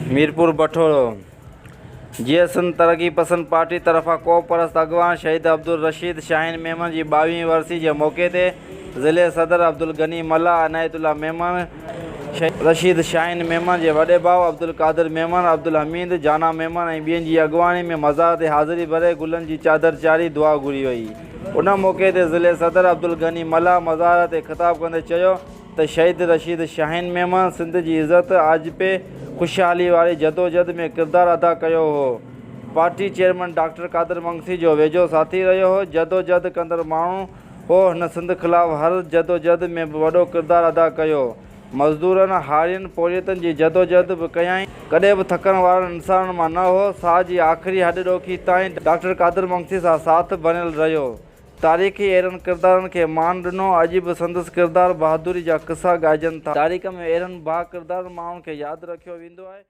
Mirpur बठोड़ो GSN तरक्की पसंद party तरफा कोपरस्त अगवान शहीद अब्दुल रशीद शाहीन मेमन की 22वीं वर्सी के मौके ते ज़िले सदर अब्दुल गनी मल्ला अनायतुल्ला मेमन रशीद शाहीन मेमन के वॾे भाउ अब्दुल कादिर मेमन अब्दुल हमीद जाना मेमन ऐं ॿियनि जी अॻुवाणी में मज़ार ते हाज़िरी भरे गुलनि जी चादर चाढ़ी दुआ घुरी वई। उन मौके ते ज़िले सदर अब्दुल गनी मल्ला मज़ार ते ख़िताब कंदे चयो त शहीद रशीद शाहीन मेमन सिंध की इज़्ज़त आजिपे खुशहाली वारी जदोजहद में किरदारु अदा कयो हो। पार्टी चेयरमैन डॉक्टर कादिर मंगसी जो वेझो साथी रहियो हो। जदोजहद कंदड़ माण्हू हो। हिन सिंध ख़िलाफ़ हर जदोजहद में वॾो किरदारु अदा कयो। मज़दूरनि हारियुनि पोलियतनि जी जदोजहद बि कयाई। कॾहिं बि थकण वारनि इंसाननि मां न हो। साह जी आख़िरी हॾॾोखी ताईं डॉक्टर कादिर मंगसी सां साथ बनियल रहियो। तारीख़ी अहिड़नि किरदारनि खे मान ॾिनो। अॼु बि संदसि किरदारु बहादुरी जा क़िसा ॻाइजनि था। तारीख़ में अहिड़नि बा किरदार माण्हुनि खे यादि रखियो वेंदो आहे।